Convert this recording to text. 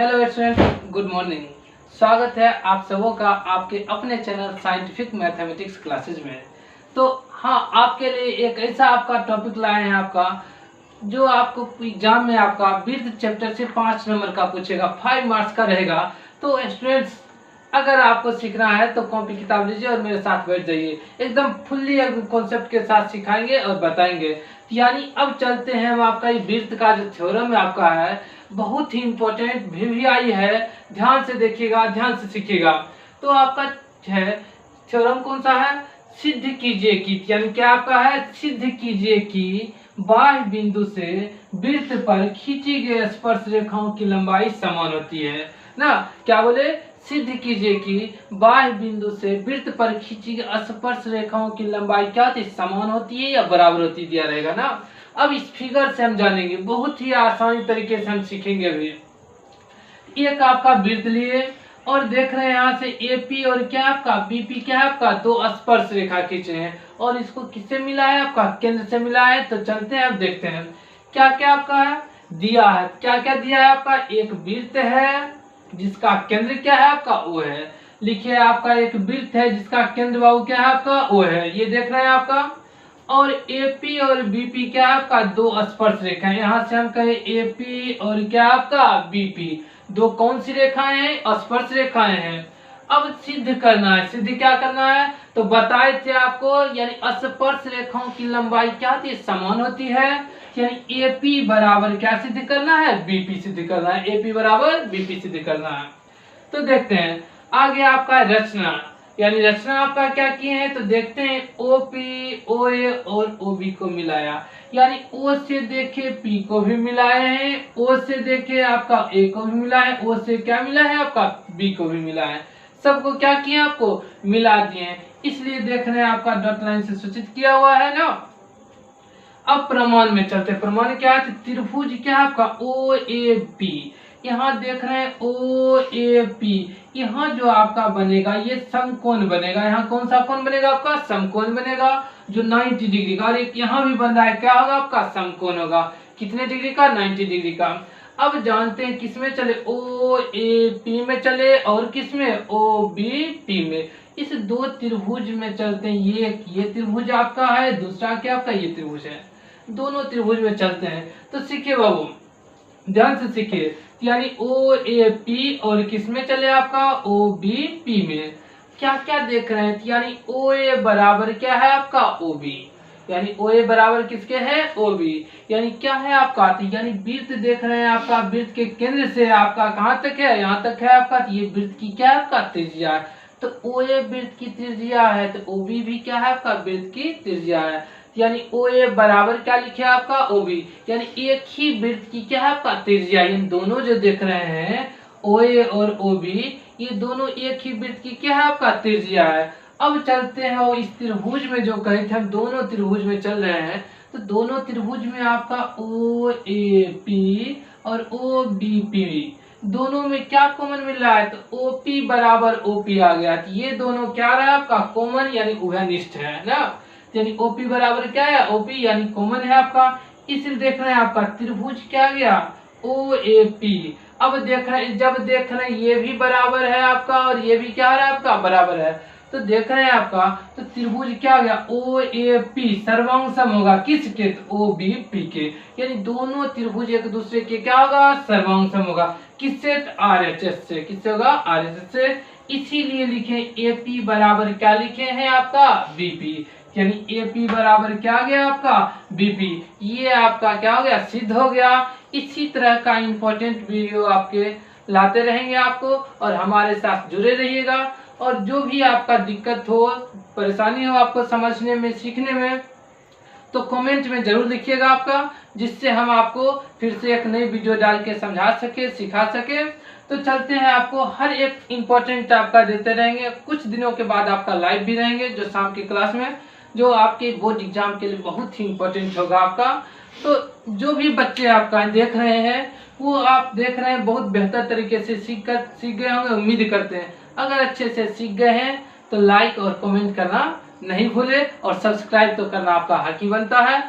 Hello student, good morning. स्वागत है आप सबों का आपके अपने चैनल साइंटिफिक मैथमेटिक्स क्लासेज में। तो हाँ, आपके लिए एक ऐसा आपका टॉपिक लाए हैं आपका जो आपको एग्जाम में आपका विर्त चैप्टर से 5 नंबर का पूछेगा, 5 मार्क्स का रहेगा। तो स्टूडेंट्स, अगर आपको सीखना है तो कॉपी किताब लीजिए और मेरे साथ बैठ जाइए। एकदम फुल्ली कॉन्सेप्ट के साथ सिखाएंगे और बताएंगे। यानी अब चलते हैं हम आपका ये विर्त का जो थ्योरम आपका है, बहुत ही इम्पोर्टेंट वीवीआई है। ध्यान से देखिएगा, ध्यान से सीखिएगा। तो आपका है थ्योरम कौन सा है? सिद्ध कीजिए कि, यानी क्या आपका है? सिद्ध कीजिए कि बाह्य बिंदु से वृत्त पर खींची गई स्पर्श रेखाओं की लंबाई समान होती है ना। क्या बोले? सिद्ध कीजिए कि बाह्य बिंदु से वृत्त पर खींची गई स्पर्श रेखाओं की लंबाई क्या होती है? समान होती है या बराबर होती दिया रहेगा ना। अब इस फिगर से हम जानेंगे, बहुत ही आसानी तरीके से हम सीखेंगे। अभी एक आपका वृत्त लिए और देख रहे हैं यहाँ से एपी और क्या आपका बीपी, क्या आपका दो स्पर्श रेखा खींचे हैं और इसको किससे मिला है? आपका केंद्र से मिला है। तो चलते हैं, अब देखते हैं क्या क्या आपका है दिया है। क्या क्या दिया है आपका? एक वृत्त है जिसका केंद्र क्या है? आपका ओ है। लिखिए, आपका एक वृत्त है जिसका केंद्र बाहु क्या है? आपका ओ है। ये देख रहे हैं आपका। और एपी और बीपी क्या है? आपका दो स्पर्श रेखा है। यहाँ से हम कहें एपी और क्या आपका बीपी, दो कौन सी रेखाएं हैं? स्पर्श रेखाएं हैं। अब सिद्ध करना है। सिद्ध क्या करना है? तो बताए थे आपको, यानी स्पर्श रेखाओं की लंबाई क्या होती है? समान होती है। यानी एपी बराबर क्या सिद्ध करना है? बीपी सिद्ध करना है। एपी बराबर बीपी सिद्ध करना है। तो देखते हैं आगे आपका रचना, यानी रचना आपका क्या किए हैं? तो देखते हैं ओपी, ओए और ओबी को मिलाया। यानी ओ से देखे पी को भी मिलाए हैं, ओ से देखे आपका ए को भी मिला है, ओ से क्या मिला है? आपका बी को भी मिला है। सबको क्या किए? आपको मिला दिए। इसलिए देख रहे हैं आपका डॉट लाइन से सूचित किया हुआ है ना। अब प्रमाण में चलते। प्रमाण क्या है? त्रिभुज क्या है आपका? ओ ए पी। यहाँ देख रहे हैं ओ ए पी। यहाँ जो आपका बनेगा ये समकोण बनेगा। यहाँ कौन सा कोण बनेगा? आपका समकोण बनेगा जो 90 डिग्री का। और एक यहाँ भी बन रहा है, क्या होगा? आपका समकोण होगा। कितने डिग्री का? 90 डिग्री का। अब जानते हैं किसमें चले? ओ ए पी में चले और किसमें? ओ बी पी में। इस दो त्रिभुज में चलते हैं। ये त्रिभुज आपका है, दूसरा क्या आपका? ये त्रिभुज है। दोनों त्रिभुज में चलते हैं। तो सीखिए बाबू, ध्यान से सीखिए। यानी ओ ए पी और किसमें चले? आपका ओ बी पी में। क्या क्या देख रहे हैं? यानी ओ ए बराबर क्या है? आपका ओ बी। यानी ओ ए बराबर किसके है? O B. यानी क्या है आपका? यानी वृत्त देख रहे हैं आपका, वृत्त के केंद्र से आपका कहाँ तक है? यहाँ तक है आपका। ये वृत्त की क्या है? आपका त्रिज्या है। तो ओ ए वृत्त की त्रिज्या है, तो ओ बी भी क्या है? आपका वृत्त की त्रिज्या है। यानी ओ ए बराबर क्या लिखे? आपका ओ बी। यानी एक ही वृत्त की क्या है? आपका त्रिज्या। इन दोनों जो देख रहे हैं ओ ए और ओ बी, ये दोनों एक ही वृत्त की क्या है? आपका त्रिज्या है। अब चलते हैं और इस त्रिभुज में जो कहे थे हम, दोनों त्रिभुज में चल रहे हैं। तो दोनों त्रिभुज में आपका ओ ए पी और ओ बी पी, दोनों में क्या कॉमन मिल रहा है? तो ओपी बराबर ओपी आ गया। तो ये दोनों क्या रहा? आपका कॉमन, यानी उभयनिष्ठ है ना। यानी ओपी बराबर क्या है? ओपी, यानी कॉमन है आपका। इसलिए देख रहे हैं आपका त्रिभुज क्या गया? ओ ए पी। अब देख रहे हैं, जब देख रहे हैं ये भी बराबर है आपका और ये भी क्या है? आपका बराबर है। तो देख रहे हैं आपका, तो त्रिभुज क्या गया? ओ ए पी सर्वांगसम होगा किसके? तो ओ बी पी के। यानी दोनों त्रिभुज एक दूसरे के क्या होगा? सर्वांगसम होगा। किससे? आर एच एस से। किससे होगा? आर एच एस से। इसीलिए लिखे ए पी बराबर क्या लिखे हैं? आपका बीपी। यानी एपी बराबर क्या आ गया? आपका बीपी। ये आपका क्या हो गया? सिद्ध हो गया। इसी तरह का इंपॉर्टेंट वीडियो आपके लाते रहेंगे आपको, और हमारे साथ जुड़े रहिएगा। और जो भी आपका दिक्कत हो, परेशानी हो आपको समझने में, सीखने में, तो कमेंट में जरूर लिखिएगा आपका, जिससे हम आपको फिर से एक नई वीडियो डाल के समझा सके, सिखा सके। तो चलते हैं, आपको हर एक इम्पोर्टेंट आपका देते रहेंगे। कुछ दिनों के बाद आपका लाइव भी रहेंगे जो शाम की क्लास में, जो आपके बोर्ड एग्जाम के लिए बहुत ही इम्पोर्टेंट होगा आपका। तो जो भी बच्चे आपका देख रहे हैं, वो आप देख रहे हैं बहुत बेहतर तरीके से सीख गए होंगे, उम्मीद करते हैं। अगर अच्छे से सीख गए हैं तो लाइक और कमेंट करना नहीं भूले, और सब्सक्राइब तो करना आपका हक ही बनता है।